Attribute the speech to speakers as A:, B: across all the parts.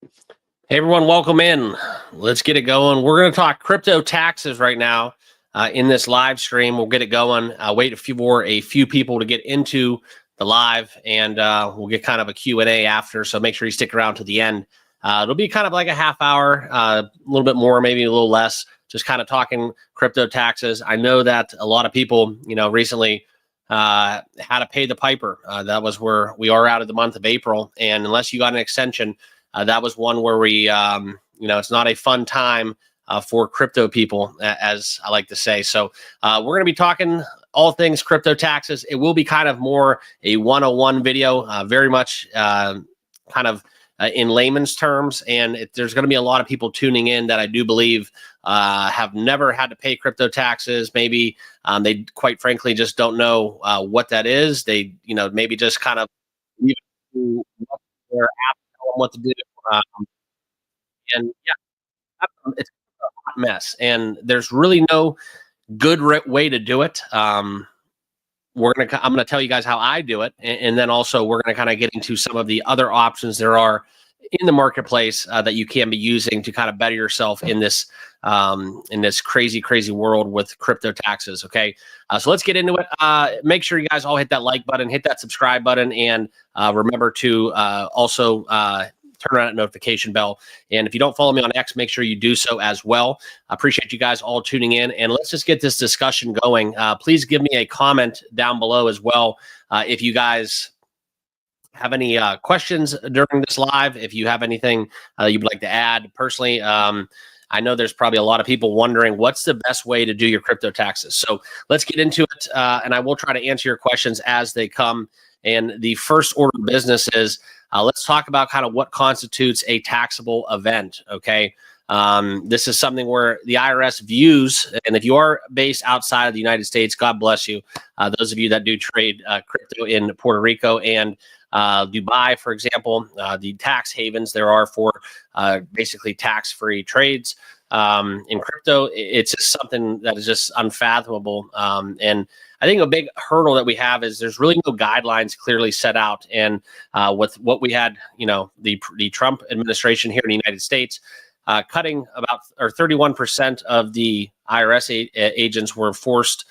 A: Hey everyone, welcome in. Let's get it going. We're going to talk crypto taxes right now in this live stream. We'll get it going. Wait for a few people to get into the live, and we'll get kind of a Q&A after. So make sure you stick around to the end. It'll be kind of like a half hour, a little bit more, maybe a little less. Just kind of talking crypto taxes. I know that a lot of people, recently had to pay the piper. That was where we are out of the month of April, and unless you got an extension. That was one where we, it's not a fun time for crypto people, as I like to say. So we're going to be talking all things crypto taxes. It will be kind of more a 101 video, very much kind of in layman's terms. And there's going to be a lot of people tuning in that I do believe have never had to pay crypto taxes. Maybe they, quite frankly, just don't know what that is. They, maybe just kind of leave it to their app tell them what to do. Um, and yeah, it's a hot mess, and there's really no good way to do it. I'm gonna tell you guys how I do it, and then also we're gonna kind of get into some of the other options there are in the marketplace that you can be using to kind of better yourself in this crazy world with crypto taxes. Okay, so let's get into it. Make sure you guys all hit that like button, hit that subscribe button, and remember to also turn on that notification bell. And if you don't follow me on X, make sure you do so as well. I appreciate you guys all tuning in, and let's just get this discussion going. Please give me a comment down below as well if you guys have any questions during this live. If you have anything you'd like to add personally, I know there's probably a lot of people wondering what's the best way to do your crypto taxes. So let's get into it, and I will try to answer your questions as they come. And the first order of business is let's talk about kind of what constitutes a taxable event. Okay. This is something where the IRS views, and if you are based outside of the United States, God bless you. Those of you that do trade crypto in Puerto Rico and Dubai, for example, the tax havens there are for basically tax-free trades in crypto. It's just something that is just unfathomable. And I think a big hurdle that we have is there's really no guidelines clearly set out. And with what we had, the Trump administration here in the United States, cutting about 31% of the IRS agents were forced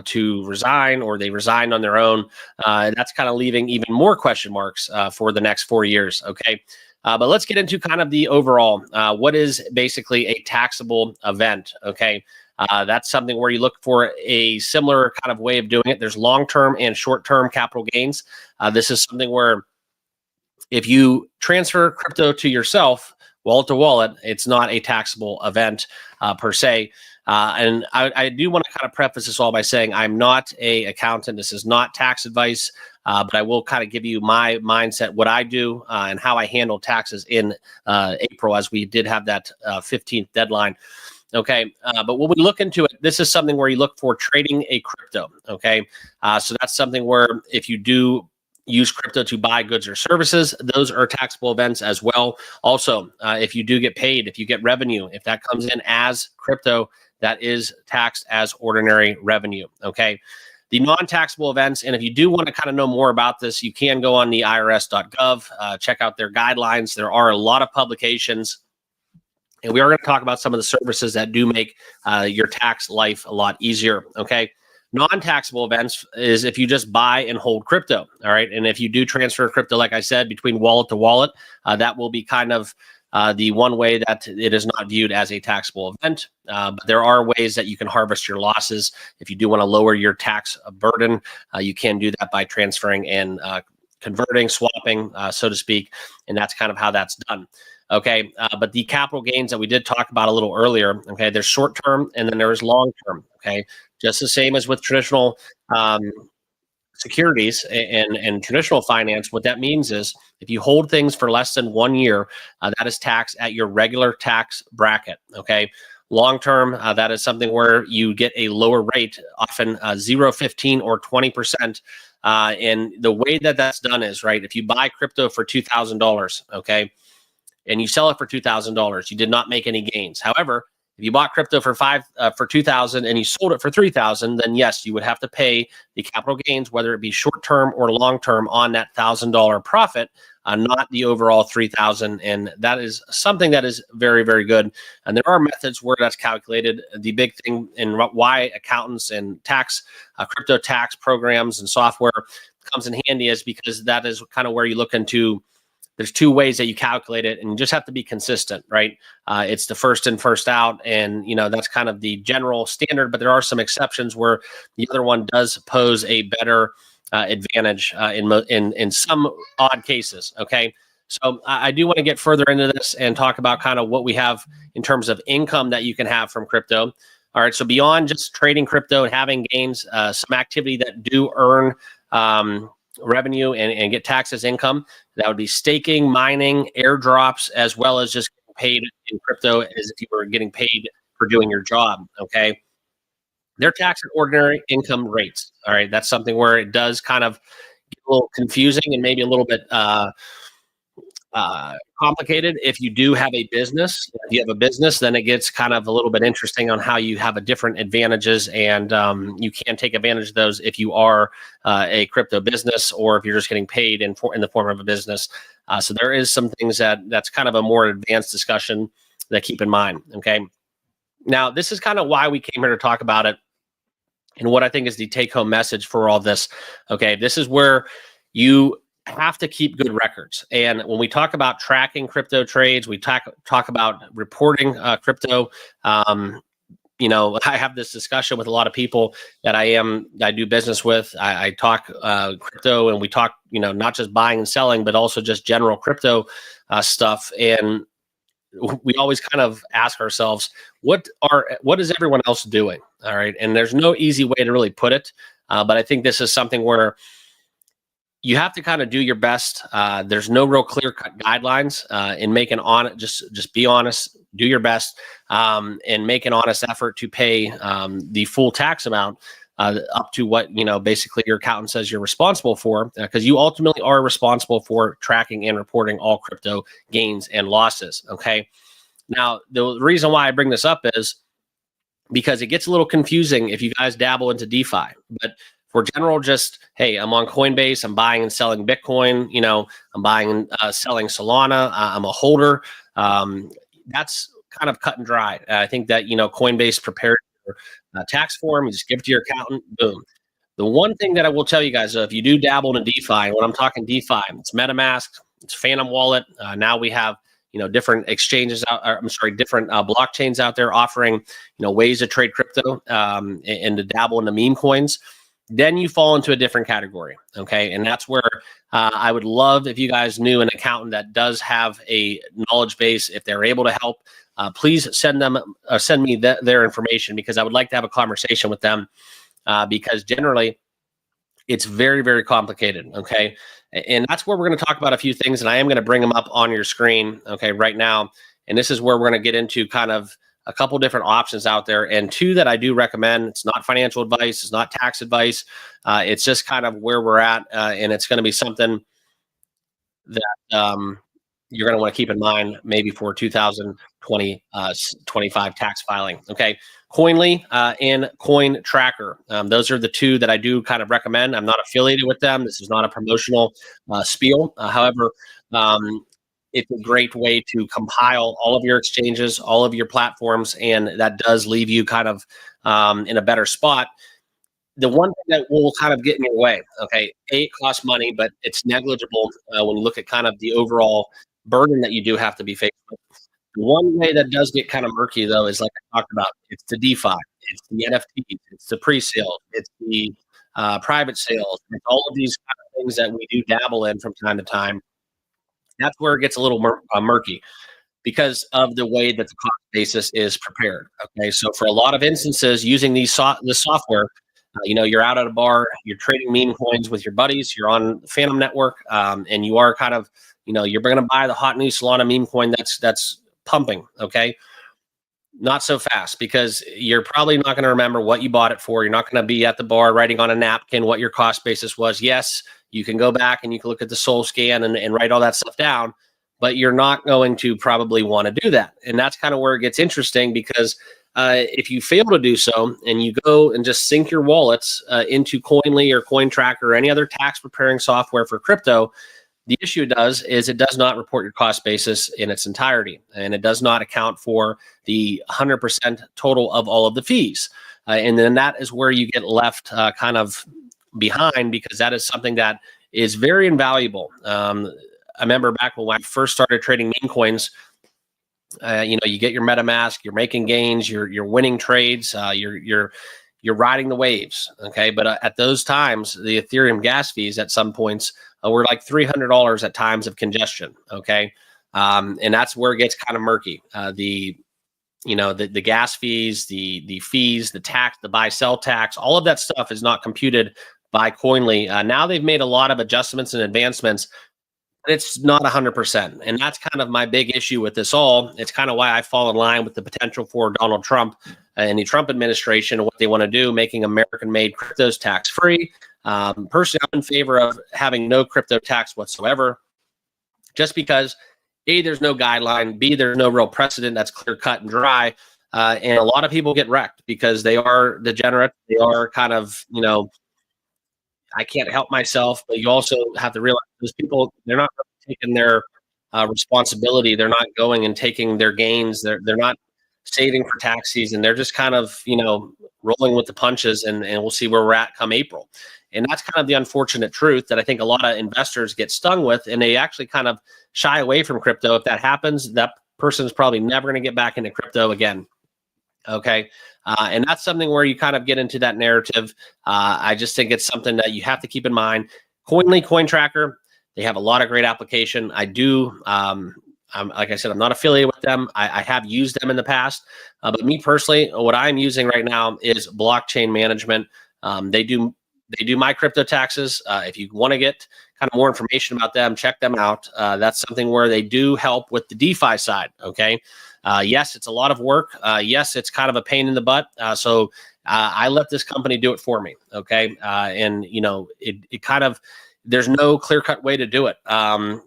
A: to resign, or they resigned on their own. That's kind of leaving even more question marks for the next 4 years. Okay. But let's get into kind of the overall, what is basically a taxable event. Okay. That's something where you look for a similar kind of way of doing it. There's long-term and short-term capital gains. This is something where if you transfer crypto to yourself, wallet to wallet, it's not a taxable event per se. And I do want to kind of preface this all by saying I'm not an accountant. This is not tax advice, but I will kind of give you my mindset, what I do, and how I handle taxes in April, as we did have that 15th deadline. Okay, but when we look into it, this is something where you look for trading a crypto. Okay, so that's something where if you do use crypto to buy goods or services, those are taxable events as well. Also, if you do get paid, if you get revenue, if that comes in as crypto, that is taxed as ordinary revenue. Okay, the non-taxable events, and if you do want to kind of know more about this, you can go on the irs.gov, check out their guidelines. There are a lot of publications. And we are going to talk about some of the services that do make your tax life a lot easier. Okay. Non-taxable events is if you just buy and hold crypto. All right. And if you do transfer crypto, like I said, between wallet to wallet, that will be kind of the one way that it is not viewed as a taxable event. But there are ways that you can harvest your losses. If you do want to lower your tax burden, you can do that by transferring and converting, swapping, so to speak. And that's kind of how that's done. Okay, but the capital gains that we did talk about a little earlier, okay, there's short-term and then there's long-term, okay? Just the same as with traditional securities and traditional finance, what that means is if you hold things for less than 1 year, that is taxed at your regular tax bracket, okay? Long-term, that is something where you get a lower rate, often 0, 15, or 20%. And the way that that's done is, right, if you buy crypto for $2,000, okay, and you sell it for $2,000, you did not make any gains. However, if you bought crypto for $2,000 and you sold it for $3,000, then yes, you would have to pay the capital gains, whether it be short term or long term, on that $1,000 profit not the overall 3,000. And that is something that is very, very good. And there are methods where that's calculated. The big thing in why accountants and crypto tax programs and software comes in handy is because that is kind of where you look into. There's two ways that you calculate it, and you just have to be consistent, right? It's the first in, first out, and that's kind of the general standard. But there are some exceptions where the other one does pose a better advantage in some odd cases. Okay, so I do want to get further into this and talk about kind of what we have in terms of income that you can have from crypto. All right, so beyond just trading crypto and having gains, some activity that do earn revenue and get taxed as income. That would be staking, mining, airdrops, as well as just getting paid in crypto as if you were getting paid for doing your job. Okay. They're taxed at ordinary income rates. All right. That's something where it does kind of get a little confusing and maybe a little bit complicated. If you do have a business, if you have a business, then it gets kind of a little bit interesting on how you have a different advantages, and you can take advantage of those if you are a crypto business or if you're just getting paid in the form of a business. So there is some things that's kind of a more advanced discussion that keep in mind. Okay. Now, this is kind of why we came here to talk about it and what I think is the take-home message for all this. Okay. This is where you have to keep good records. And when we talk about tracking crypto trades, we talk about reporting crypto. I have this discussion with a lot of people that I do business with. I talk crypto, and we talk, not just buying and selling, but also just general crypto stuff. And we always kind of ask ourselves, what is everyone else doing? All right. And there's no easy way to really put it. But I think this is something where you have to kind of do your best. There's no real clear-cut guidelines in making on just be honest, do your best, and make an honest effort to pay the full tax amount up to what basically your accountant says you're responsible for, because you ultimately are responsible for tracking and reporting all crypto gains and losses. Okay. Now, the reason why I bring this up is because it gets a little confusing if you guys dabble into DeFi, but for general, just, hey, I'm on Coinbase, I'm buying and selling Bitcoin, I'm buying and selling Solana, I'm a holder. That's kind of cut and dry. I think that, Coinbase prepared your tax form, you just give it to your accountant, boom. The one thing that I will tell you guys, if you do dabble in DeFi, and when I'm talking DeFi, it's MetaMask, it's Phantom Wallet. Now we have, different exchanges different blockchains out there offering, ways to trade crypto and to dabble into meme coins. Then you fall into a different category. Okay. And that's where I would love if you guys knew an accountant that does have a knowledge base. If they're able to help, please send me their information, because I would like to have a conversation with them, because generally it's very, very complicated. Okay. And that's where we're going to talk about a few things, and I am going to bring them up on your screen. Okay. Right now. And this is where we're going to get into kind of a couple different options out there, and two that I do recommend. It's not financial advice. It's not tax advice. It's just kind of where we're at. And it's going to be something that you're going to want to keep in mind maybe for 2025 tax filing. Okay. Coinly and Coin Tracker. Those are the two that I do kind of recommend. I'm not affiliated with them. This is not a promotional spiel. However, it's a great way to compile all of your exchanges, all of your platforms, and that does leave you kind of in a better spot. The one thing that will kind of get in your way, okay, it costs money, but it's negligible when you look at kind of the overall burden that you do have to be faced with. The one way that does get kind of murky, though, is like I talked about, it's the DeFi, it's the NFTs, it's the pre-sale, it's the private sales, it's all of these kind of things that we do dabble in from time to time. That's where it gets a little murky because of the way that the cost basis is prepared. Okay, so for a lot of instances, using this software, you're out at a bar, you're trading meme coins with your buddies, you're on Phantom Network, and you are kind of, you're going to buy the hot new Solana meme coin that's pumping. Okay, not so fast, because you're probably not going to remember what you bought it for. You're not going to be at the bar writing on a napkin what your cost basis was. Yes, you can go back and you can look at the Soul Scan and write all that stuff down, but you're not going to probably want to do that. And that's kind of where it gets interesting, because if you fail to do so and you go and just sync your wallets into Coinly or Coin Tracker or any other tax preparing software for crypto, the issue it does is it does not report your cost basis in its entirety, and it does not account for the 100% total of all of the fees. And then that is where you get left kind of behind, because that is something that is very invaluable. I remember back when I first started trading meme coins, you get your MetaMask, you're making gains, you're winning trades, you're riding the waves. Okay. But at those times, the Ethereum gas fees at some points were like $300 at times of congestion. Okay. And that's where it gets kind of murky. The gas fees, the fees, the tax, the buy sell tax, all of that stuff is not computed by Coinly. Now they've made a lot of adjustments and advancements, but it's not 100%. And that's kind of my big issue with this all. It's kind of why I fall in line with the potential for Donald Trump and the Trump administration and what they want to do, making American-made cryptos tax-free. Personally, I'm in favor of having no crypto tax whatsoever, just because A, there's no guideline, B, there's no real precedent that's clear cut and dry. And a lot of people get wrecked because they are degenerate. They are kind of, I can't help myself, but you also have to realize those people, they're not taking their responsibility. They're not going and taking their gains. They're not saving for tax season. They're just kind of, rolling with the punches, and we'll see where we're at come April. And that's kind of the unfortunate truth that I think a lot of investors get stung with, and they actually kind of shy away from crypto. If that happens, that person is probably never going to get back into crypto again. Okay. And that's something where you kind of get into that narrative. I just think it's something that you have to keep in mind. Coinly, Coin Tracker, they have a lot of great application. I do. Like I said, I'm not affiliated with them. I have used them in the past. But me personally, what I'm using right now is blockchain management. They do my crypto taxes. If you want to get kind of more information about them, check them out. That's something where they do help with the DeFi side. Okay. Yes, it's a lot of work. Yes, it's kind of a pain in the butt. So I let this company do it for me. Okay. And it kind of, there's no clear-cut way to do it.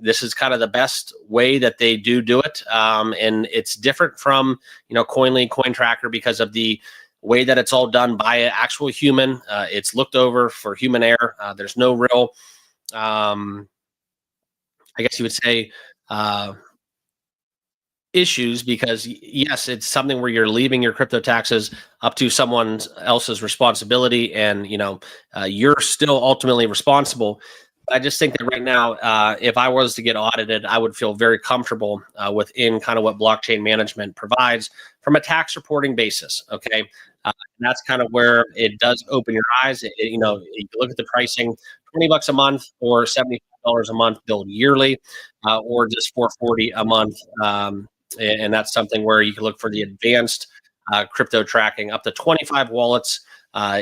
A: This is kind of the best way that they do it. And it's different from, Coinly, Coin Tracker, because of the way that it's all done by an actual human. It's looked over for human error. There's no real, I guess you would say, issues, because yes, it's something where you're leaving your crypto taxes up to someone else's responsibility, and you're still ultimately responsible. I just think that right now, if I was to get audited, I would feel very comfortable within kind of what blockchain management provides from a tax reporting basis. Okay. And that's kind of where it does open your eyes. You look at the pricing, $20 a month or $75 a month billed yearly, or just $440 a month. And that's something where you can look for the advanced crypto tracking, up to 25 wallets.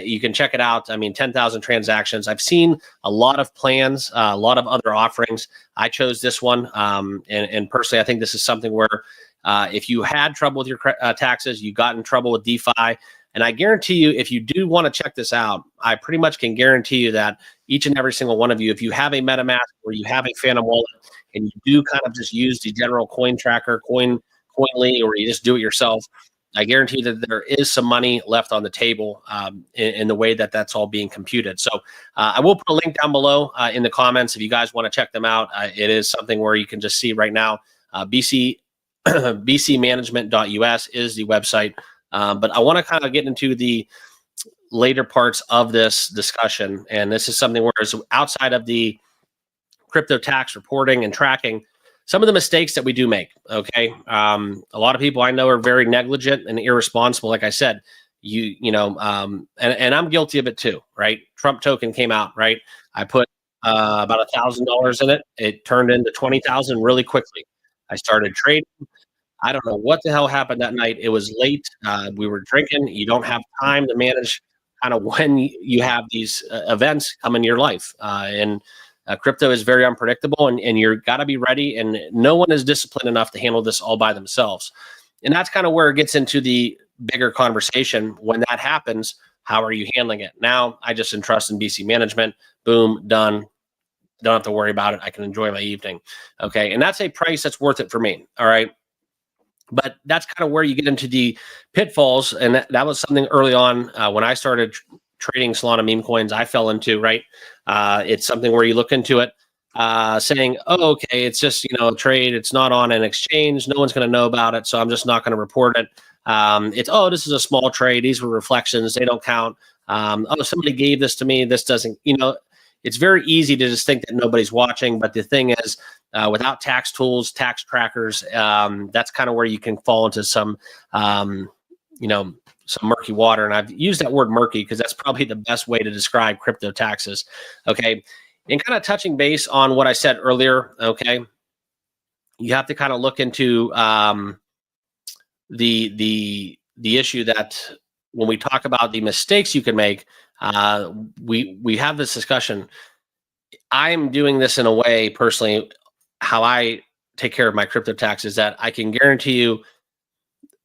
A: You can check it out. I mean, 10,000 transactions. I've seen a lot of plans, a lot of other offerings. I chose this one. And personally, I think this is something where if you had trouble with your taxes, you got in trouble with DeFi. And I guarantee you, if you do want to check this out, I pretty much can guarantee you that each and every single one of you, if you have a MetaMask or you have a Phantom wallet, and you do kind of just use the general Coin Tracker, Coinly, or you just do it yourself, I guarantee that there is some money left on the table in the way that that's all being computed. So I will put a link down below in the comments if you guys want to check them out. It is something where you can just see right now. bcmanagement.us is the website. But I want to kind of get into the later parts of this discussion. And this is something where it's outside of the crypto tax reporting and tracking, some of the mistakes that we do make. Okay. A lot of people I know are very negligent and irresponsible. Like I said, and I'm guilty of it too, right? Trump token came out, right? I put about $1,000 in it. It turned into 20,000 really quickly. I started trading. I don't know what the hell happened that night. It was late. We were drinking. You don't have time to manage kind of when you have these events come in your life. And crypto is very unpredictable, and you're got to be ready. And no one is disciplined enough to handle this all by themselves. And that's kind of where it gets into the bigger conversation. When that happens, how are you handling it? Now, I just entrust in BC management. Boom, done. Don't have to worry about it. I can enjoy my evening. Okay. And that's a price that's worth it for me. All right. But that's kind of where you get into the pitfalls. And that was something early on when I started trading Solana meme coins, I fell into, right? It's something where you look into it. saying, "Oh, okay, it's just a trade. It's not on an exchange. No one's going to know about it, so I'm just not going to report it." It's, "Oh, this is a small trade. These were reflections. They don't count." "Oh, somebody gave this to me. This doesn't." It's very easy to just think that nobody's watching, but the thing is, without tax tools, tax trackers, that's kind of where you can fall into you know, some murky water. And I've used that word murky because that's probably the best way to describe crypto taxes. Okay. And kind of touching base on what I said earlier. Okay. You have to kind of look into the issue that when we talk about the mistakes you can make, we have this discussion. I'm doing this in a way personally, how I take care of my crypto taxes, that I can guarantee you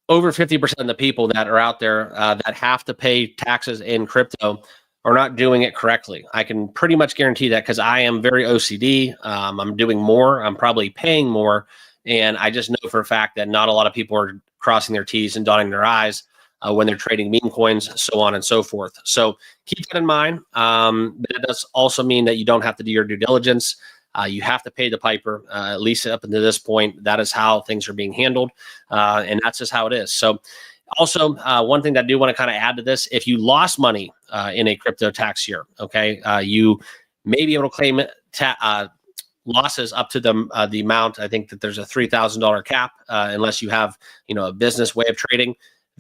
A: over 50% of the people that are out there that have to pay taxes in crypto are not doing it correctly. I can pretty much guarantee that because I am very OCD. I'm doing more. I'm probably paying more. And I just know for a fact that not a lot of people are crossing their T's and dotting their I's when they're trading meme coins, so on and so forth. So keep that in mind. But it does also mean that you don't have to do your due diligence. You have to pay the piper, at least up until this point. That is how things are being handled. And that's just how it is. So also, one thing that I do want to kind of add to this, if you lost money in a crypto tax year, okay, you may be able to claim losses up to the amount. I think that there's a $3,000 cap, unless you have, a business way of trading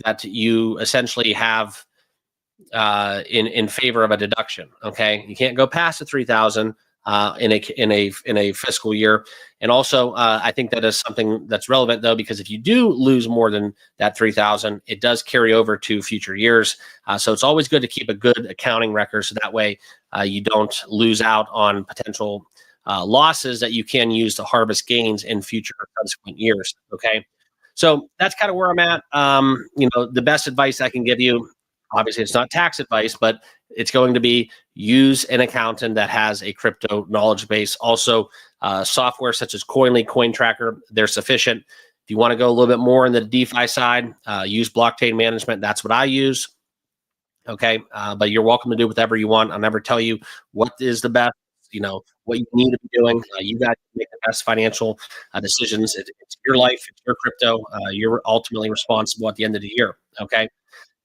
A: that you essentially have in favor of a deduction. Okay, you can't go past the 3,000 in a fiscal year. And also, I think that is something that's relevant though, because if you do lose more than that 3,000, it does carry over to future years. So it's always good to keep a good accounting record, so that way you don't lose out on potential losses that you can use to harvest gains in future subsequent years. Okay. So that's kind of where I'm at. The best advice I can give you, obviously it's not tax advice, but it's going to be use an accountant that has a crypto knowledge base. Also, software such as Coinly, CoinTracker, they're sufficient. If you want to go a little bit more in the DeFi side, use blockchain management. That's what I use. Okay. But you're welcome to do whatever you want. I'll never tell you what is the best, what you need to be doing. You guys make the best financial decisions. It's your life, it's your crypto. You're ultimately responsible at the end of the year. Okay.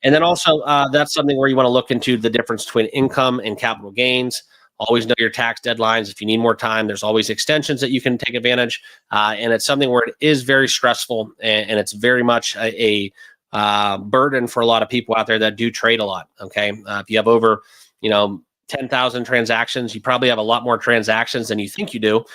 A: And then also, that's something where you want to look into the difference between income and capital gains. Always know your tax deadlines. If you need more time, there's always extensions that you can take advantage. And it's something where it is very stressful, and it's very much a burden for a lot of people out there that do trade a lot. Okay. If you have over, 10,000 transactions, you probably have a lot more transactions than you think you do.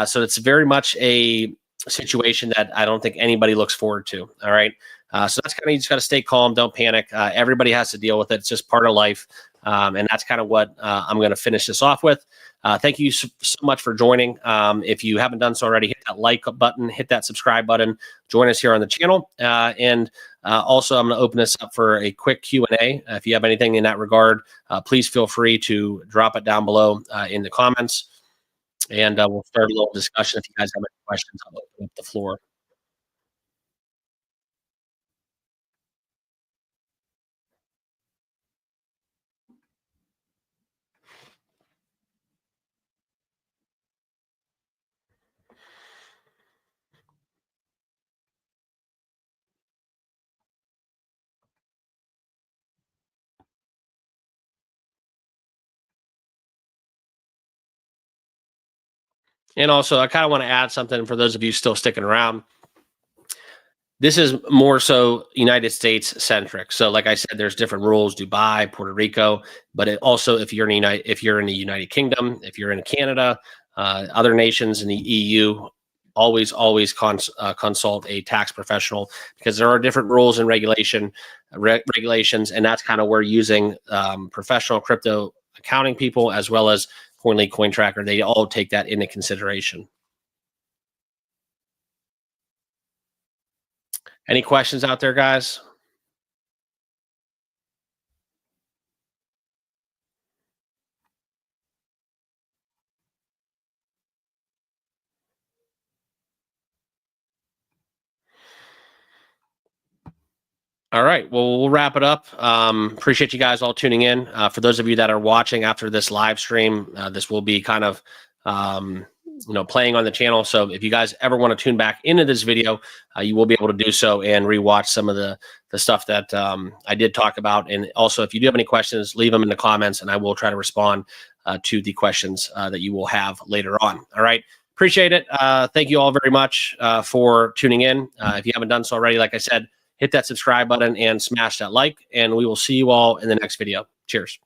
A: So it's very much a situation that I don't think anybody looks forward to. All right. So that's kind of, you just got to stay calm. Don't panic. Everybody has to deal with it. It's just part of life. And that's kind of what I'm going to finish this off with. Thank you so much for joining. If you haven't done so already, hit that like button, hit that subscribe button, join us here on the channel. And also, I'm going to open this up for a quick Q&A. If you have anything in that regard, please feel free to drop it down below in the comments. And we'll start a little discussion. If you guys have any questions, I'll open up the floor. And also, I kind of want to add something for those of you still sticking around. This is more so United States centric. So, like I said, there's different rules: Dubai, Puerto Rico, but it also, if you're in the United Kingdom, if you're in Canada, other nations in the EU, always consult a tax professional, because there are different rules and regulations, and that's kind of where using professional crypto accounting people as well as Coinly, CoinTracker, they all take that into consideration. Any questions out there, guys? All right. Well, we'll wrap it up. Appreciate you guys all tuning in. For those of you that are watching after this live stream, this will be kind of playing on the channel. So if you guys ever want to tune back into this video, you will be able to do so and rewatch some of the stuff that I did talk about. And also, if you do have any questions, leave them in the comments, and I will try to respond to the questions that you will have later on. All right. Appreciate it. Thank you all very much for tuning in. If you haven't done so already, like I said, hit that subscribe button and smash that like, and we will see you all in the next video. Cheers.